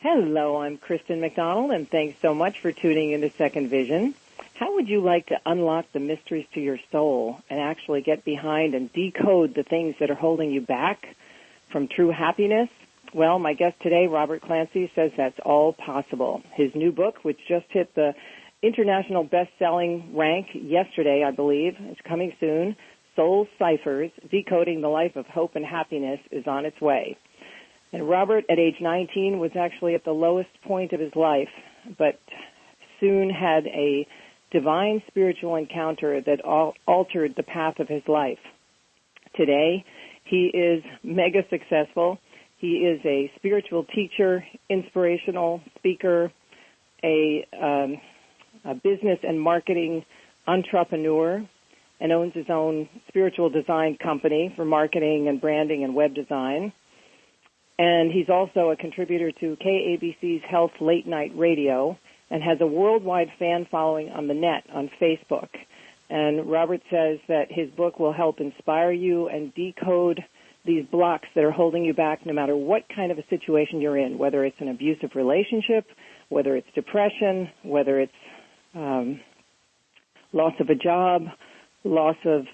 Hello, I'm Kristin Macdonald, and thanks so much for tuning into Second Vision. How would you like to unlock the mysteries to your soul and actually get behind and decode the things that are holding you back from true happiness? Well, my guest today, Robert Clancy, says that's all possible. His new book, which just hit the international best-selling rank yesterday, I believe, it's coming soon, Soul Cyphers, Decoding the Life of Hope and Happiness, is on its way. And Robert, at age 19, was actually at the lowest point of his life, but soon had a divine spiritual encounter that altered the path of his life. Today, he is mega successful. He is a spiritual teacher, inspirational speaker, a business and marketing entrepreneur, and owns his own spiritual design company for marketing and branding and web design. And he's also a contributor to KABC's Health Late Night Radio and has a worldwide fan following on the net, on Facebook. And Robert says that his book will help inspire you and decode these blocks that are holding you back no matter what kind of a situation you're in, whether it's an abusive relationship, whether it's depression, whether it's loss of a job, loss of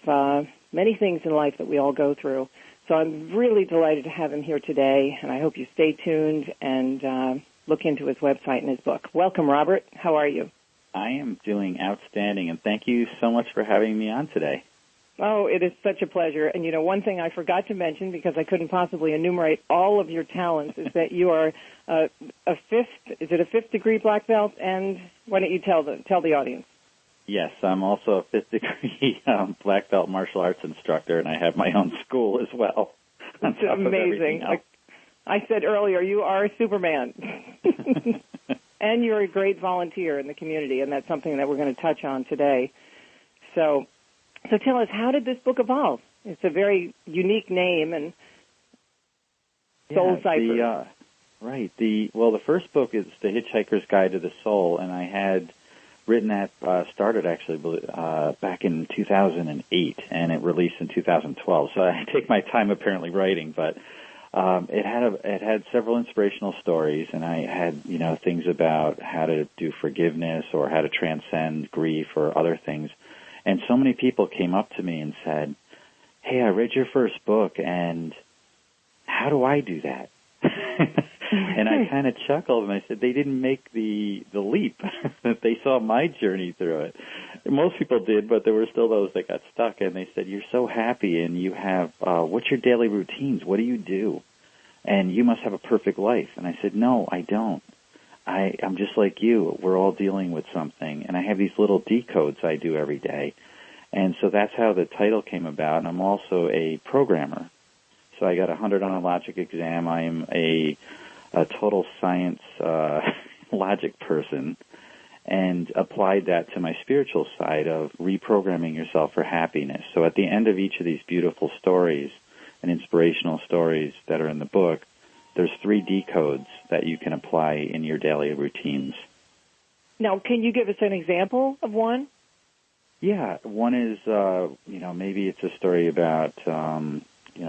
many things in life that we all go through. So I'm really delighted to have him here today, and I hope you stay tuned and look into his website and his book. Welcome, Robert. How are you? I am doing outstanding, and thank you so much for having me on today. Oh, it is such a pleasure. And, you know, one thing I forgot to mention, because I couldn't possibly enumerate all of your talents, is that you are a fifth degree black belt? And why don't you tell the audience? Yes, I'm also a fifth degree black belt martial arts instructor, and I have my own school as well. It's amazing. Like I said earlier, you are Superman. And you're a great volunteer in the community, and that's something that we're going to touch on today. So tell us, how did this book evolve? It's a very unique name, and Soul Cyphers. Right. The first book is The Hitchhiker's Guide to the Soul, and I had written that, started actually back in 2008, and it released in 2012. So I take my time apparently writing, but it had several inspirational stories, and I had things about how to do forgiveness or how to transcend grief or other things. And so many people came up to me and said, "Hey, I read your first book, and how do I do that?" And I kind of chuckled, and I said, they didn't make the leap. They saw my journey through it. Most people did, but there were still those that got stuck, and they said, "You're so happy, and you have, what's your daily routines? What do you do? And you must have a perfect life." And I said, "No, I don't. I'm just like you. We're all dealing with something, and I have these little decodes I do every day." And so that's how the title came about, and I'm also a programmer. So I got 100 on a logic exam. I am a total science logic person, and applied that to my spiritual side of reprogramming yourself for happiness. So at the end of each of these beautiful stories and inspirational stories that are in the book, there's 3 decodes that you can apply in your daily routines. Now, can you give us an example of one? Yeah, one is, maybe it's a story about,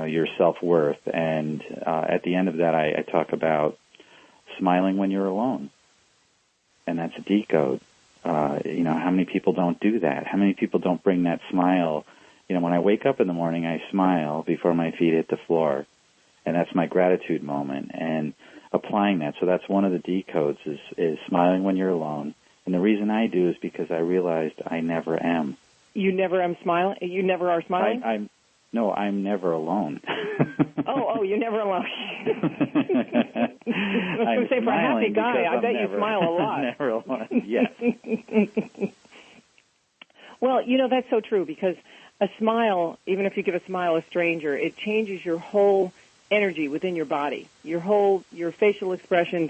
your self-worth. And at the end of that, I talk about smiling when you're alone. And that's a decode. How many people don't do that? How many people don't bring that smile? When I wake up in the morning, I smile before my feet hit the floor. And that's my gratitude moment. And applying that. So that's one of the decodes is smiling when you're alone. And the reason I do is because I realized I never am. You never am smiling? You never are smiling? No, I'm never alone. Oh, you're never alone. I was going to say, for a happy guy, I bet you smile a lot. Never alone, yes. Well, that's so true, because a smile, even if you give a smile a stranger, it changes your whole energy within your body. Your facial expression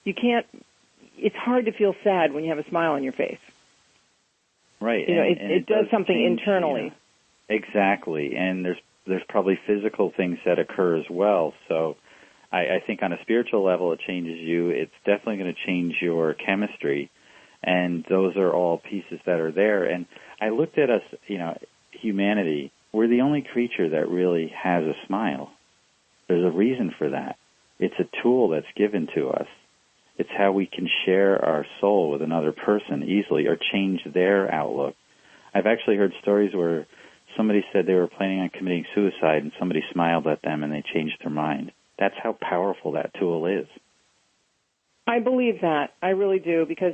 it's hard to feel sad when you have a smile on your face. Right. It does something change, internally. Exactly. And there's probably physical things that occur as well. So I think on a spiritual level it changes you. It's definitely going to change your chemistry. And those are all pieces that are there. And I looked at us, humanity, we're the only creature that really has a smile. There's a reason for that. It's a tool that's given to us. It's how we can share our soul with another person easily or change their outlook. I've actually heard stories where somebody said they were planning on committing suicide and somebody smiled at them and they changed their mind. That's how powerful that tool is. I believe that. I really do, because,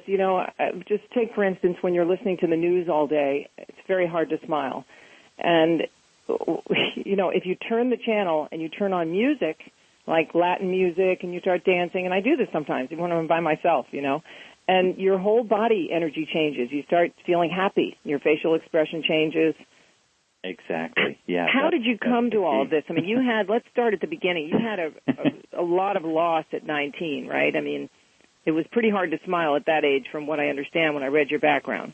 just take, for instance, when you're listening to the news all day, it's very hard to smile. And, if you turn the channel and you turn on music, like Latin music, and you start dancing, and I do this sometimes, even when I'm by myself, and your whole body energy changes. You start feeling happy. Your facial expression changes. Exactly. Yeah. How did you come to all of this? I mean, let's start at the beginning. You had a lot of loss at 19, right? I mean, it was pretty hard to smile at that age, from what I understand when I read your background.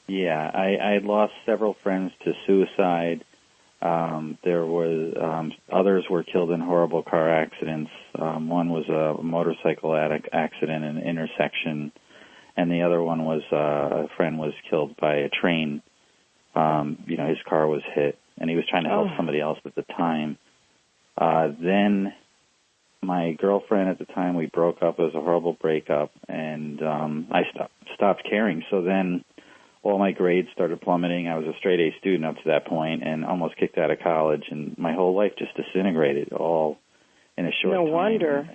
Yeah, I had lost several friends to suicide. There was others were killed in horrible car accidents. One was a motorcycle accident in an intersection, and the other one was a friend was killed by a train. His car was hit, and he was trying to help somebody else at the time. Then my girlfriend at the time, we broke up. It was a horrible breakup, and I stopped caring. So then all my grades started plummeting. I was a straight A student up to that point and almost kicked out of college, and my whole life just disintegrated all in a short time. No wonder.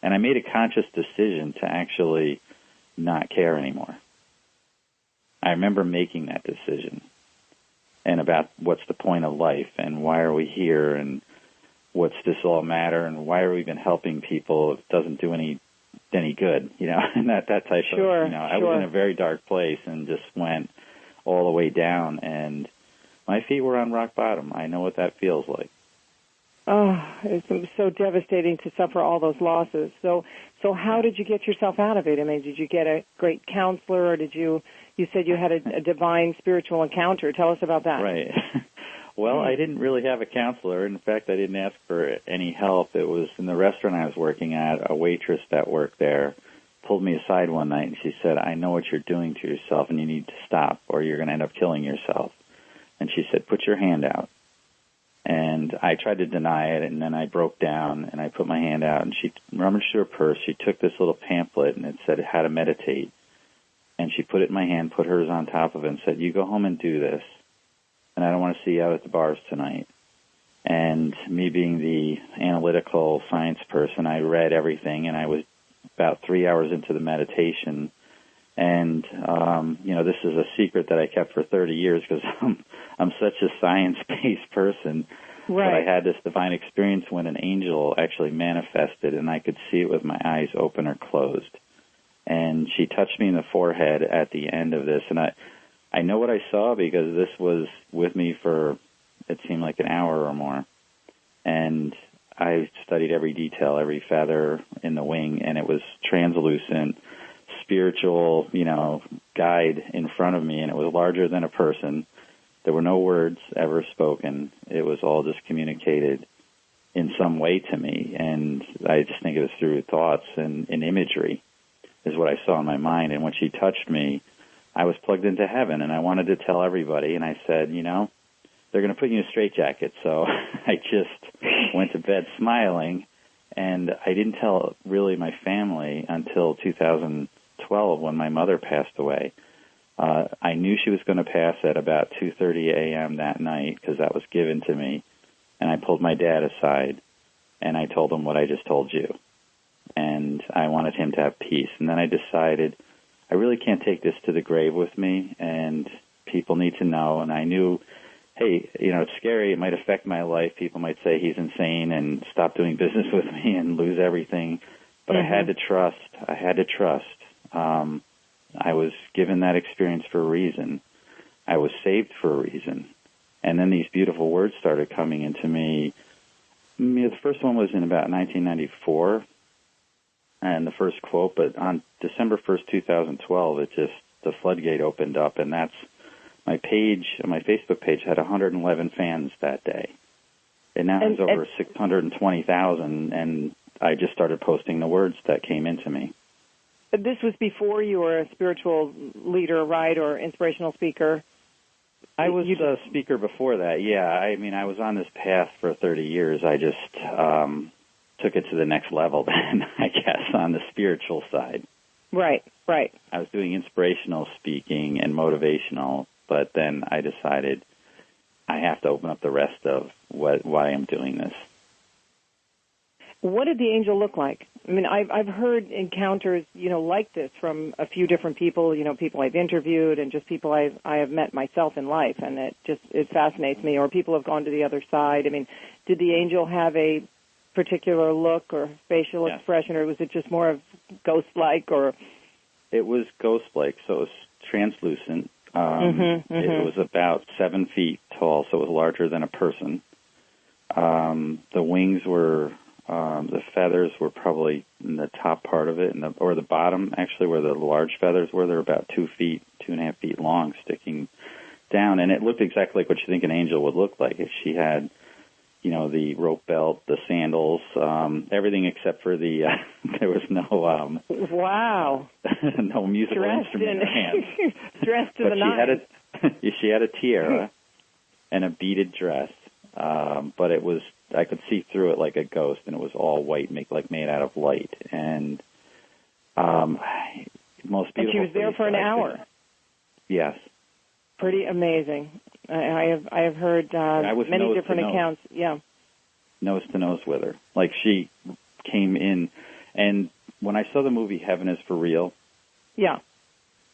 And I made a conscious decision to actually not care anymore. I remember making that decision, and about what's the point of life and why are we here and what's this all matter and why are we even helping people if it doesn't do any good, and that type of, I was in a very dark place and just went all the way down, and my feet were on rock bottom. I know what that feels like. Oh, it's so devastating to suffer all those losses. So how did you get yourself out of it? I mean, did you get a great counselor, or you said you had a divine spiritual encounter. Tell us about that. Right. Well, I didn't really have a counselor. In fact, I didn't ask for any help. It was in the restaurant I was working at. A waitress that worked there pulled me aside one night, and she said, I know what you're doing to yourself, and you need to stop, or you're going to end up killing yourself. And she said, put your hand out. And I tried to deny it, and then I broke down, and I put my hand out, and she rummaged through her purse. She took this little pamphlet, and it said how to meditate. And she put it in my hand, put hers on top of it, and said, you go home and do this. And I don't want to see you out at the bars tonight. And me being the analytical science person, I read everything, and I was about 3 hours into the meditation. And, this is a secret that I kept for 30 years because I'm such a science-based person. Right. But I had this divine experience when an angel actually manifested, and I could see it with my eyes open or closed. And she touched me in the forehead at the end of this, and I know what I saw because this was with me for, it seemed like an hour or more. And I studied every detail, every feather in the wing, and it was translucent, spiritual, guide in front of me, and it was larger than a person. There were no words ever spoken. It was all just communicated in some way to me, and I just think it was through thoughts and imagery is what I saw in my mind. And when she touched me, I was plugged into heaven, and I wanted to tell everybody, and I said, they're going to put you in a straitjacket. So I just went to bed smiling, and I didn't tell really my family until 2012 when my mother passed away. I knew she was going to pass at about 2:30 a.m. that night because that was given to me, and I pulled my dad aside, and I told him what I just told you, and I wanted him to have peace. And then I decided I really can't take this to the grave with me, and people need to know. And I knew, hey, it's scary. It might affect my life. People might say he's insane and stop doing business with me and lose everything. But I had to trust. I was given that experience for a reason. I was saved for a reason. And then these beautiful words started coming into me. The first one was in about 1994, and the first quote, but on December 1st, 2012, the floodgate opened up, and that's my page, my Facebook page had 111 fans that day. It now has over 620,000, and I just started posting the words that came into me. This was before you were a spiritual leader, right, or inspirational speaker? I was a speaker before that, yeah. I mean, I was on this path for 30 years. I just took it to the next level then, I guess, on the spiritual side. Right. I was doing inspirational speaking and motivational, but then I decided I have to open up the rest of why I'm doing this. What did the angel look like? I mean, I've heard encounters, like this from a few different people, people I've interviewed and just people I have met myself in life, and it fascinates me. Or people have gone to the other side. I mean, did the angel have a particular look or facial expression, or was it just more of ghost-like? Or it was ghost-like, so it was translucent. It was about 7 feet tall, so it was larger than a person. The wings were, the feathers were probably in the top part of it, or the bottom, actually, where the large feathers were. They're about 2 feet, 2.5 feet long, sticking down. And it looked exactly like what you think an angel would look like. If she had, the rope belt, the sandals, everything except for the, there was no, wow, no musical instrument in her hand. Dressed to the nines. She had a tiara and a beaded dress, but it was, I could see through it like a ghost, and it was all white, made out of light. And most beautiful. And she was there for an hour. Yes. Pretty amazing. I have heard many different accounts. Yeah. Nose to nose with her. Like, she came in, and when I saw the movie Heaven is for Real, yeah,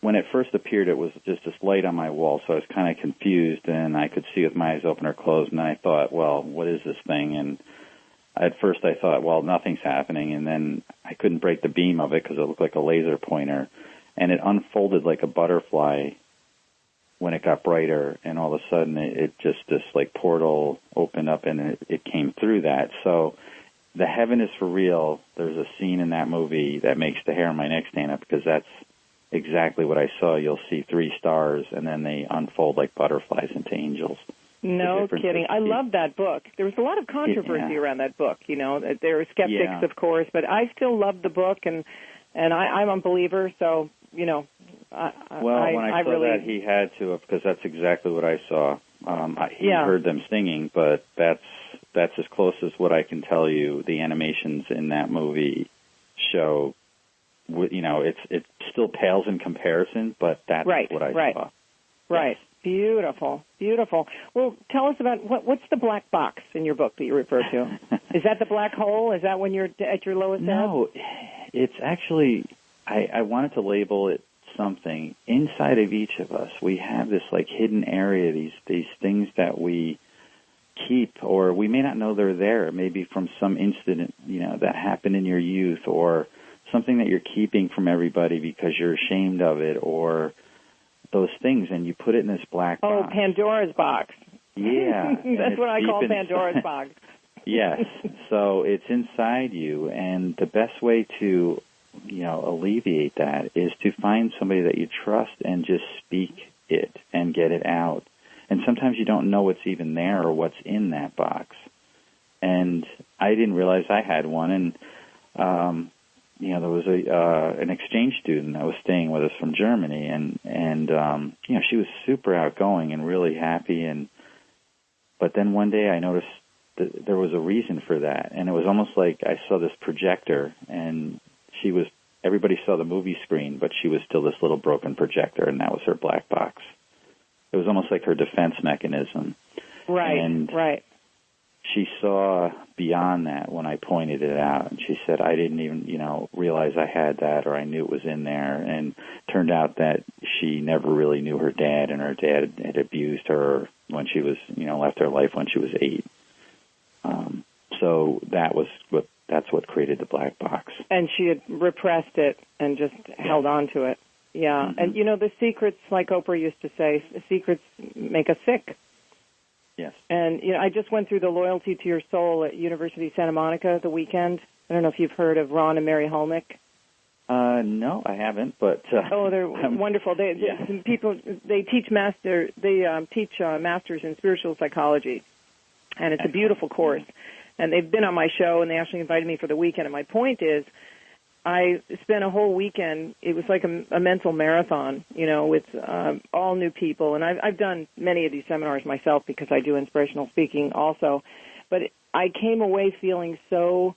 when it first appeared, it was just this light on my wall, so I was kind of confused, and I could see with my eyes open or closed, and then I thought, well, what is this thing? And at first I thought, well, nothing's happening, and then I couldn't break the beam of it because it looked like a laser pointer, and it unfolded like a butterfly when it got brighter, and all of a sudden it just, this like portal opened up, and it came through that. So the Heaven is for Real, there's a scene in that movie that makes the hair on my neck stand up, because that's exactly what I saw. You'll see 3 stars, and then they unfold like butterflies into angels. No kidding. I love that book. There was a lot of controversy around that book. There were skeptics, of course, but I still love the book, and I'm a believer, so, when I saw that, he had to, because that's exactly what I saw. He heard them singing, but that's as close as what I can tell you. The animations in that movie show, it still pales in comparison, but that's what I saw. Right. Yes. Beautiful. Well, tell us about what's the black box in your book that you refer to? Is that the black hole? Is that when you're at your lowest ebb? No, it's actually, I wanted to label it something. Inside of each of us, we have this like hidden area, these things that we keep, or we may not know they're there, maybe from some incident, that happened in your youth, or something that you're keeping from everybody because you're ashamed of it, or those things, and you put it in this black box. Oh, Pandora's box. Yeah. That's what I call Pandora's box. Yes. So it's inside you, and the best way to, alleviate that is to find somebody that you trust and just speak it and get it out. And sometimes you don't know what's even there or what's in that box. And I didn't realize I had one, and there was an exchange student that was staying with us from Germany, and she was super outgoing and really happy, but then one day I noticed that there was a reason for that, and it was almost like I saw this projector, and everybody saw the movie screen, but she was still this little broken projector, and that was her black box. It was almost like her defense mechanism. Right. She saw beyond that when I pointed it out, and she said, I didn't even, realize I had that, or I knew it was in there. And turned out that she never really knew her dad, and her dad had abused her when she was, left her life when she was 8. So that's what created the black box. And she had repressed it and just held on to it. Yeah. Mm-hmm. And, the secrets, like Oprah used to say, secrets make us sick. Yes. And, I just went through the Loyalty to Your Soul at University of Santa Monica the weekend. I don't know if you've heard of Ron and Mary Holnick. No, I haven't, but... they're wonderful. They teach masters in spiritual psychology, and it's a beautiful course. And they've been on my show, and they actually invited me for the weekend. And my point is, I spent a whole weekend. It was like a mental marathon, with all new people. And I've done many of these seminars myself because I do inspirational speaking also. But I came away feeling so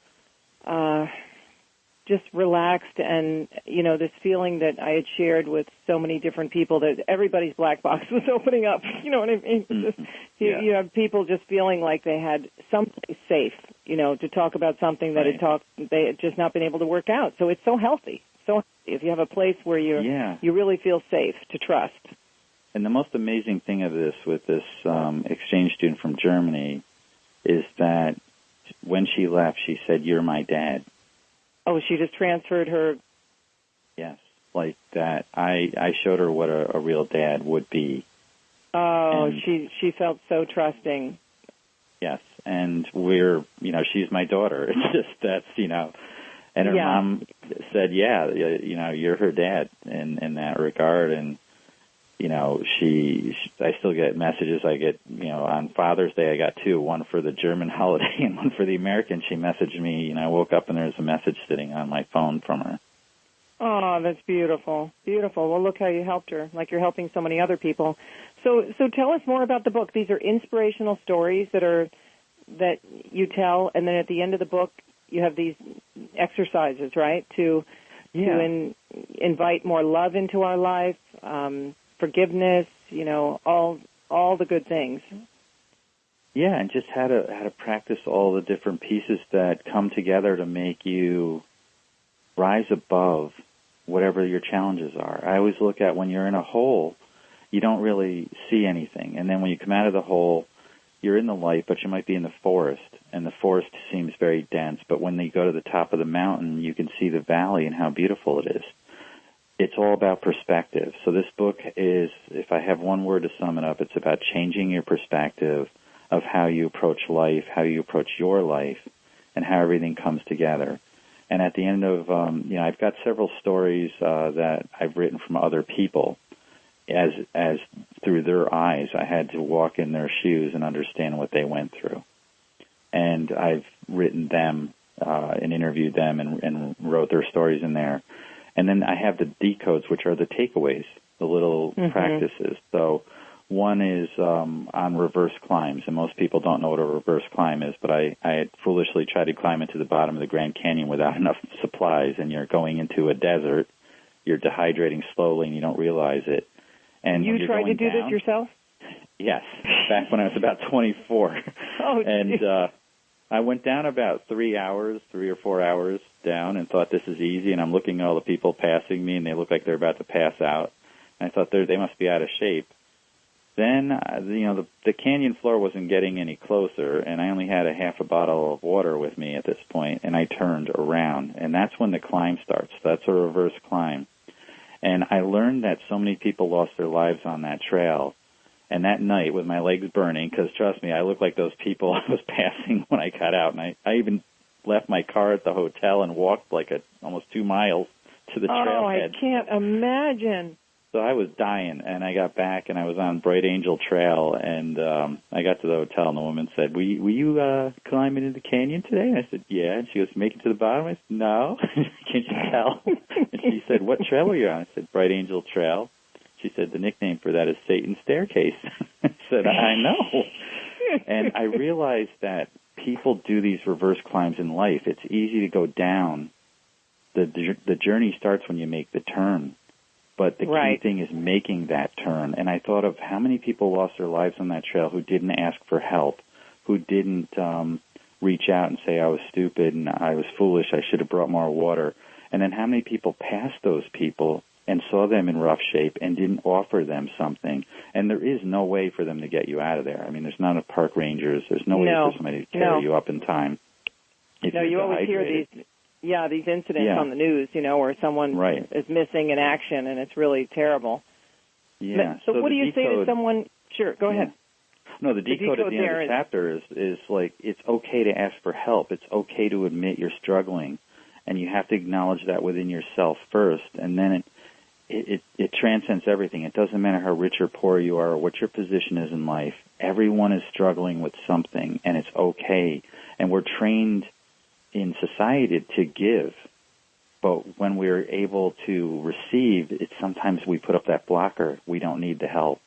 just relaxed, and, you know, this feeling that I had shared with so many different people that everybody's black box was opening up. You know what I mean? You have people just feeling like they had something safe, you know, to talk about something that they had just not been able to work out. So it's so healthy. So healthy if you have a place where you really feel safe to trust. And the most amazing thing of this with this exchange student from Germany is that when she left, she said, "You're my dad." Oh, she just transferred her. Yes, like that. I showed her what a real dad would be. Oh, and she felt so trusting. Yes, and she's my daughter. It's just that's, and her mom said, yeah, you're her dad in that regard, and I still get messages. I get, on Father's Day, I got two, one for the German holiday and one for the American. She messaged me, I woke up and there's a message sitting on my phone from her. Oh, that's beautiful. Beautiful. Well, look how you helped her, like you're helping so many other people. So tell us more about the book. These are inspirational stories that you tell, and then at the end of the book, you have these exercises, right, to invite more love into our life, forgiveness, all the good things. Yeah, and just how to practice all the different pieces that come together to make you rise above whatever your challenges are. I always look at when you're in a hole, you don't really see anything. And then when you come out of the hole, you're in the light, but you might be in the forest, and the forest seems very dense. But when you go to the top of the mountain, you can see the valley and how beautiful it is. It's all about perspective. So this book is, if I have one word to sum it up, it's about changing your perspective of how you approach life, how you approach your life, and how everything comes together. And at the end of, I've got several stories that I've written from other people. As through their eyes, I had to walk in their shoes and understand what they went through. And I've written them and interviewed them and wrote their stories in there. And then I have the decodes, which are the takeaways, the little practices. So one is on reverse climbs, and most people don't know what a reverse climb is, but I had foolishly tried to climb into the bottom of the Grand Canyon without enough supplies, and you're going into a desert, you're dehydrating slowly, and you don't realize it. And you tried to do this yourself? Yes, back when I was about 24. Oh, and I went down about 3 or 4 hours down, and thought this is easy. And I'm looking at all the people passing me, and they look like they're about to pass out. And I thought they must be out of shape. Then, the canyon floor wasn't getting any closer, and I only had a half a bottle of water with me at this point, and I turned around. And that's when the climb starts. That's a reverse climb. And I learned that so many people lost their lives on that trail. And that night, with my legs burning, because trust me, I looked like those people I was passing when I got out. And I even left my car at the hotel and walked almost 2 miles to the trailhead. Oh, I can't imagine. So I was dying, and I got back, and I was on Bright Angel Trail, and I got to the hotel, and the woman said, "Were you climbing into the canyon today?" And I said, "Yeah." And she goes, "Make it to the bottom?" I said, "No." "Can't you tell?" And she said, "What trail were you on?" I said, "Bright Angel Trail." She said, "The nickname for that is Satan's Staircase." I said, "I know." And I realized that people do these reverse climbs in life. It's easy to go down. The journey starts when you make the turn. But the key thing is making that turn. And I thought of how many people lost their lives on that trail who didn't ask for help, who didn't reach out and say, "I was stupid and I was foolish, I should have brought more water." And then how many people passed those people and saw them in rough shape and didn't offer them something. And there is no way for them to get you out of there. I mean, there's not enough park rangers. There's no way for somebody to carry you up in time. You always hear these incidents on the news, where someone is missing in action, and it's really terrible. Yeah. So what do you say to someone? Sure, go ahead. No, the decode at the end of the chapter is like, it's okay to ask for help. It's okay to admit you're struggling, and you have to acknowledge that within yourself first, and then it transcends everything. It doesn't matter how rich or poor you are or what your position is in life. Everyone is struggling with something, and it's okay. And we're trained in society to give, but when we're able to receive, it's sometimes we put up that blocker. We don't need the help,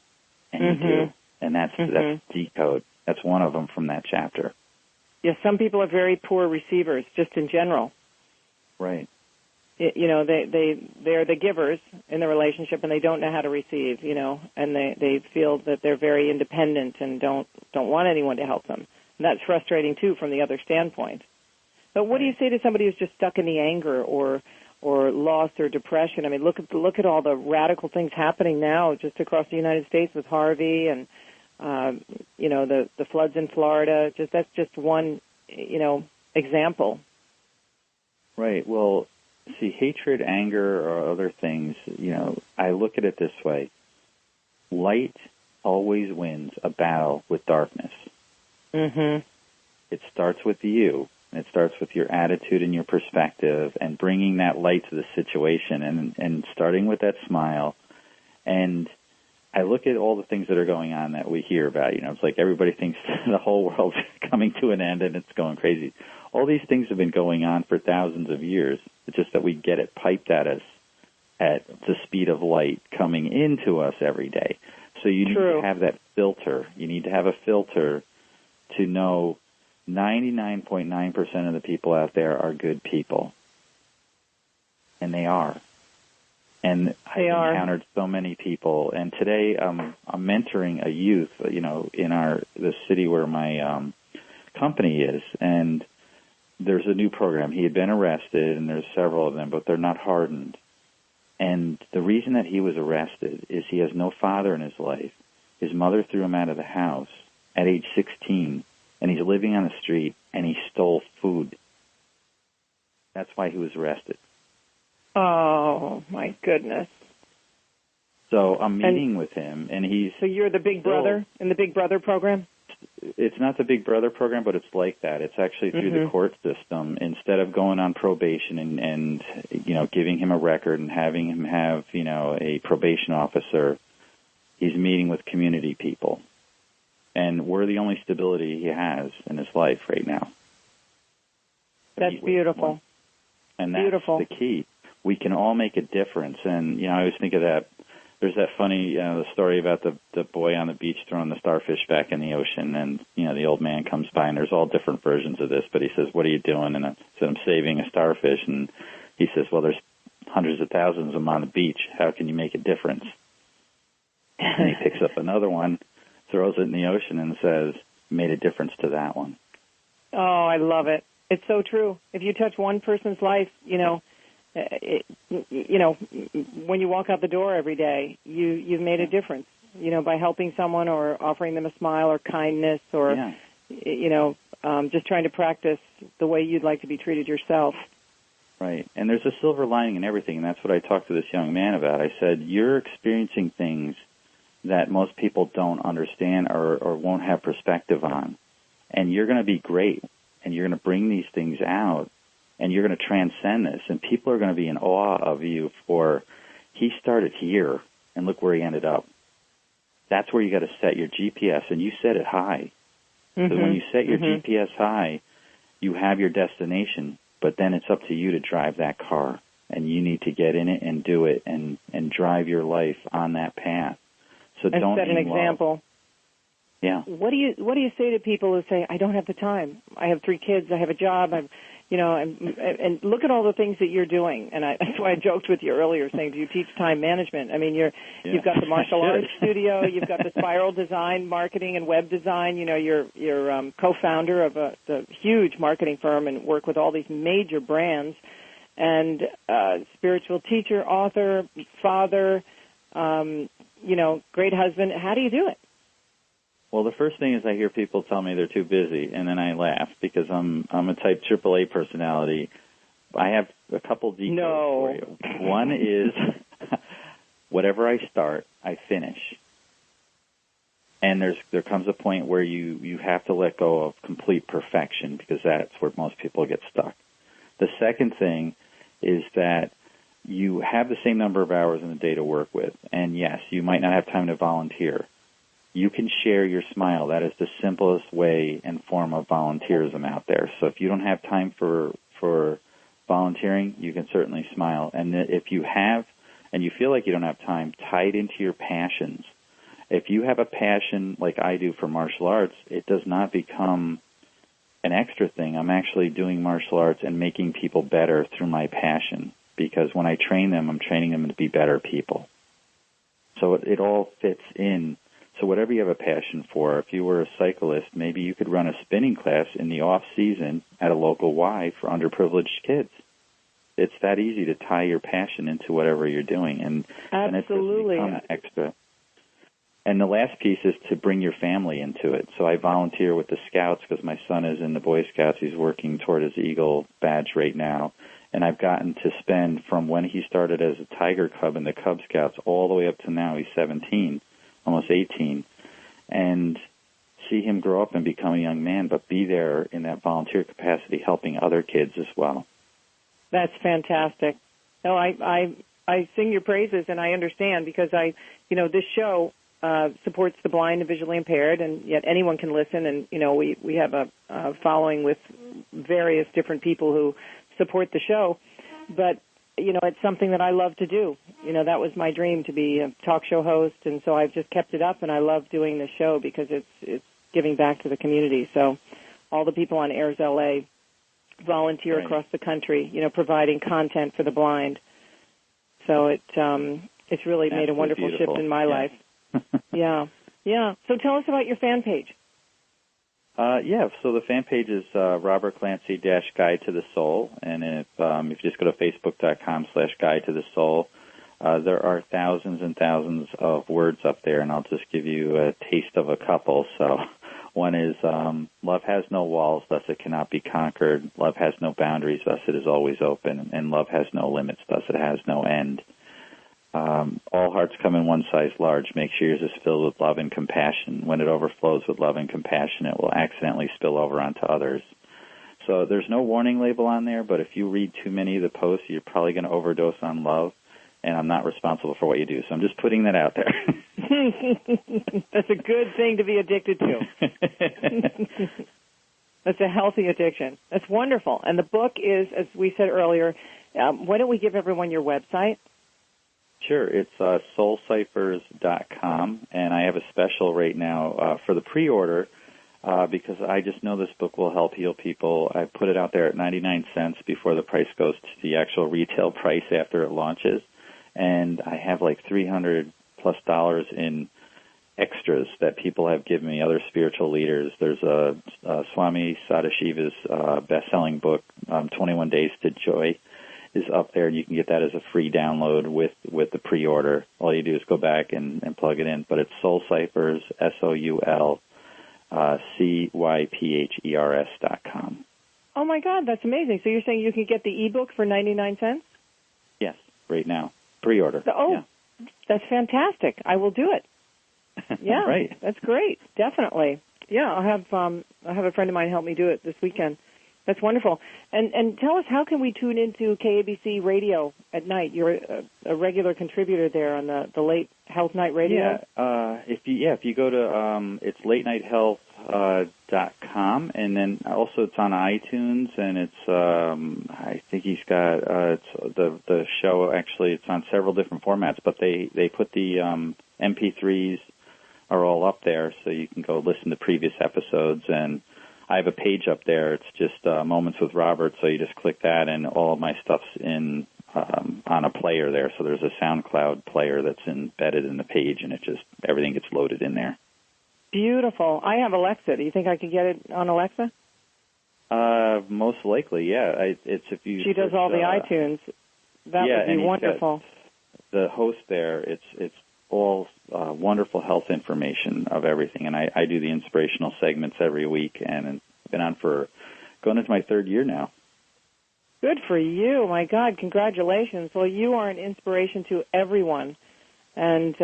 and you do. And that's decode. That's one of them from that chapter. Yes, some people are very poor receivers, just in general. Right. They're the givers in the relationship, and they don't know how to receive, and they feel that they're very independent and don't want anyone to help them. And that's frustrating, too, from the other standpoint. But what do you say to somebody who's just stuck in the anger or loss or depression? I mean, look at all the radical things happening now just across the United States with Harvey and, the floods in Florida. That's just one, example. Right. Well, see, hatred, anger, or other things, I look at it this way. Light always wins a battle with darkness. Mm-hmm. It starts with you. It starts with your attitude and your perspective and bringing that light to the situation and starting with that smile. And I look at all the things that are going on that we hear about. It's like everybody thinks the whole world's coming to an end and it's going crazy. All these things have been going on for thousands of years. It's just that we get it piped at us at the speed of light coming into us every day. So you need to have that filter. You need to have a filter to know 99.9% of the people out there are good people. And they are. And I've encountered so many people. And today I'm mentoring a youth, in the city where my company is. And there's a new program. He had been arrested, and there's several of them, but they're not hardened. And the reason that he was arrested is he has no father in his life. His mother threw him out of the house at age 16, and he's living on the street, and he stole food. That's why he was arrested. Oh, my goodness. So I'm meeting with him, and he's... So you're the Big Brother in the Big Brother program? It's not the Big Brother program, but it's like that. It's actually through the court system. Instead of going on probation and giving him a record and having him have, a probation officer, he's meeting with community people. And we're the only stability he has in his life right now. That's beautiful. And that's the key. We can all make a difference. And, I always think of that. There's that funny the story about the boy on the beach throwing the starfish back in the ocean, and the old man comes by, and there's all different versions of this. But he says, "What are you doing?" And I said, "I'm saving a starfish." And he says, "Well, there's hundreds of thousands of them on the beach. How can you make a difference?" And he picks up another one, throws it in the ocean, and says, "Made a difference to that one." Oh, I love it. It's so true. If you touch one person's life, when you walk out the door every day, you've made a difference, by helping someone or offering them a smile or kindness or, just trying to practice the way you'd like to be treated yourself. Right. And there's a silver lining in everything, and that's what I talked to this young man about. I said, you're experiencing things that most people don't understand or won't have perspective on, and you're going to be great, and you're going to bring these things out. And you're going to transcend this, and people are going to be in awe of you for, he started here, and look where he ended up. That's where you got to set your GPS, and you set it high. Because when you set your GPS high, you have your destination, but then it's up to you to drive that car, and you need to get in it and do it and drive your life on that path. So and don't set an example. Yeah. What do you say to people who say, I don't have the time. I have 3 kids. I have a job. And look at all the things that you're doing. And that's why I joked with you earlier, saying, do you teach time management? I mean, you've got the martial arts studio, you've got the spiral design, marketing, and web design. You're co-founder of the huge marketing firm and work with all these major brands. And spiritual teacher, author, father, great husband. How do you do it? Well, the first thing is I hear people tell me they're too busy, and then I laugh because I'm a type AAA personality. I have a couple decodes for you. One is whatever I start, I finish. And there comes a point where you have to let go of complete perfection because that's where most people get stuck. The second thing is that you have the same number of hours in a day to work with, and yes, you might not have time to volunteer. You can share your smile. That is the simplest way and form of volunteerism out there. So if you don't have time for volunteering, you can certainly smile. And if you have, and you feel like you don't have time, tie it into your passions. If you have a passion like I do for martial arts, it does not become an extra thing, I'm actually doing martial arts and making people better through my passion, because when I train them, I'm training them to be better people. So it all fits in. So whatever you have a passion for, if you were a cyclist, maybe you could run a spinning class in the off-season at a local Y for underprivileged kids. It's that easy to tie your passion into whatever you're doing, and it doesn't become extra. And the last piece is to bring your family into it. So I volunteer with the Scouts because my son is in the Boy Scouts. He's working toward his Eagle badge right now. And I've gotten to spend from when he started as a Tiger Cub in the Cub Scouts all the way up to now. He's 17, almost 18, and see him grow up and become a young man, but be there in that volunteer capacity helping other kids as well. That's fantastic. No, I sing your praises, and I understand, because this show supports the blind and visually impaired, and yet anyone can listen. And we have a following with various different people who support the show. But it's something that I love to do. That was my dream, to be a talk show host, and so I've just kept it up, and I love doing the show because it's giving back to the community. So all the people on AIRS LA volunteer across the country, providing content for the blind. So it's really made a wonderful shift in my life. Yeah. So tell us about your fan page. So the fan page is Robert Clancy - Guide to the Soul, and if you just go to facebook.com/Guide to the Soul, there are thousands and thousands of words up there, and I'll just give you a taste of a couple. So one is, love has no walls, thus it cannot be conquered. Love has no boundaries, thus it is always open. And love has no limits, thus it has no end. All hearts come in one size large. Make sure yours is filled with love and compassion. When it overflows with love and compassion, it will accidentally spill over onto others. So there's no warning label on there, but if you read too many of the posts, you're probably going to overdose on love, and I'm not responsible for what you do. So I'm just putting that out there. That's a good thing to be addicted to. That's a healthy addiction. That's wonderful. And the book is, as we said earlier, why don't we give everyone your website? Sure. It's soulcyphers.com, and I have a special right now for the pre-order because I just know this book will help heal people. I put it out there at 99 cents before the price goes to the actual retail price after it launches, and I have like $300+ in extras that people have given me, other spiritual leaders. There's a Swami Sadashiva's best-selling book, 21 Days to Joy, is up there, and you can get that as a free download with the pre-order. All you do is go back and plug it in. But it's Soul Cyphers, SoulCyphers.com. Oh, my God, that's amazing. So you're saying you can get the ebook for 99 cents? Yes, right now. Pre-order. Yeah. That's fantastic. I will do it. Yeah, right. That's great. Definitely. Yeah, I'll have a friend of mine help me do it this weekend. That's wonderful. And tell us, how can we tune into KABC Radio at night? You're a regular contributor there on the Late Health Night Radio. Yeah. If you go to it's latenighthealth.com, and then also it's on iTunes, and it's I think he's got it's the show actually. It's on several different formats, but they put the MP3s are all up there, so you can go listen to previous episodes. And I have a page up there. It's just Moments with Robert, so you just click that, and all of my stuff's in on a player there. So there's a SoundCloud player that's embedded in the page, and everything gets loaded in there. Beautiful. I have Alexa. Do you think I could get it on Alexa? Most likely, yeah. If you. She does all the iTunes. That would be wonderful. The host there, it's all wonderful health information of everything, and I do the inspirational segments every week, and I've been on for going into my third year now. Good for you. My God, congratulations. Well, you are an inspiration to everyone, and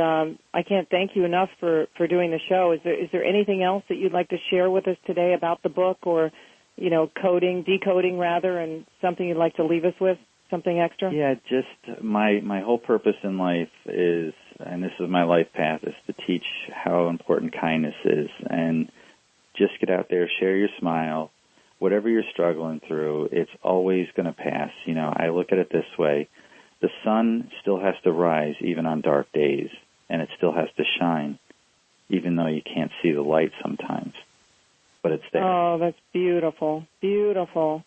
I can't thank you enough for doing the show. Is there anything else that you'd like to share with us today about the book, or decoding rather, and something you'd like to leave us with? Something extra? Yeah, just my whole purpose in life is, and this is my life path, is to teach how important kindness is. And just get out there, share your smile. Whatever you're struggling through, it's always going to pass. I look at it this way. The sun still has to rise even on dark days, and it still has to shine, even though you can't see the light sometimes. but it's there. Oh, that's beautiful. Beautiful.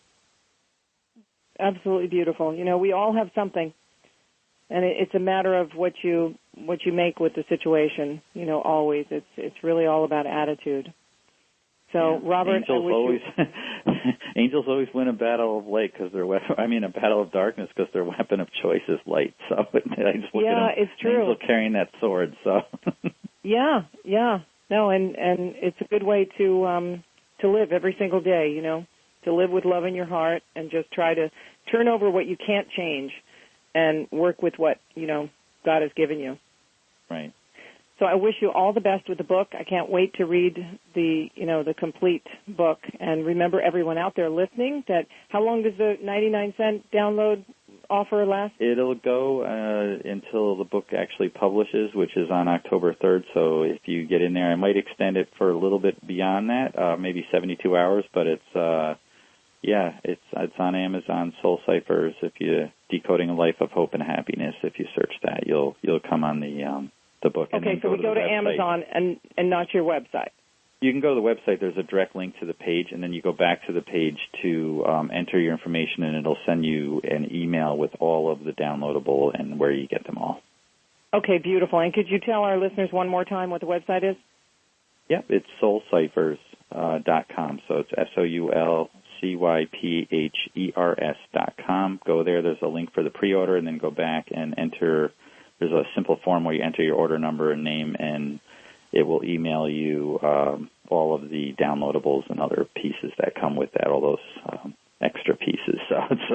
Absolutely beautiful. You know, we all have something, and it's a matter of what you make with the situation. You know, always. It's really all about attitude. So, yeah. Robert, angels always win a battle of light because a battle of darkness because their weapon of choice is light. So I just look at them, it's true. Angel carrying that sword. So yeah. No, and it's a good way to live every single day. You know, to live with love in your heart and just try to turn over what you can't change and work with what God has given you. Right. So I wish you all the best with the book. I can't wait to read the complete book. And remember, everyone out there listening, that how long does the 99-cent download offer last? It'll go until the book actually publishes, which is on October 3rd. So if you get in there, I might extend it for a little bit beyond that, maybe 72 hours. But it's on Amazon, Soul Cyphers. If you Decoding a Life of Hope and Happiness, if you search that, you'll come on the book. Okay, so we go to Amazon and not your website. You can go to the website. There's a direct link to the page, and then you go back to the page to enter your information, and it'll send you an email with all of the downloadable and where you get them all. Okay, beautiful. And could you tell our listeners one more time what the website is? Yep, it's soulcyphers.com. So it's SOULCYPHERS.com. Go there. There's a link for the pre-order, and then go back and enter. There's a simple form where you enter your order number and name, and it will email you all of the downloadables and other pieces that come with that, all those extra pieces. So it's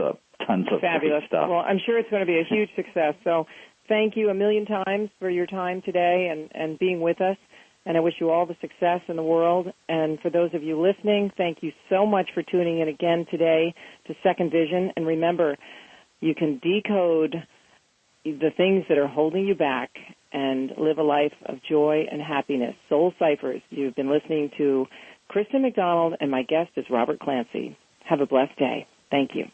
tons of fabulous stuff. Well, I'm sure it's going to be a huge success. So thank you a million times for your time today and being with us. And I wish you all the success in the world. And for those of you listening, thank you so much for tuning in again today to Second Vision. And remember, you can decode the things that are holding you back and live a life of joy and happiness. Soul Cyphers. You've been listening to Kristin Macdonald, and my guest is Robert Clancy. Have a blessed day. Thank you.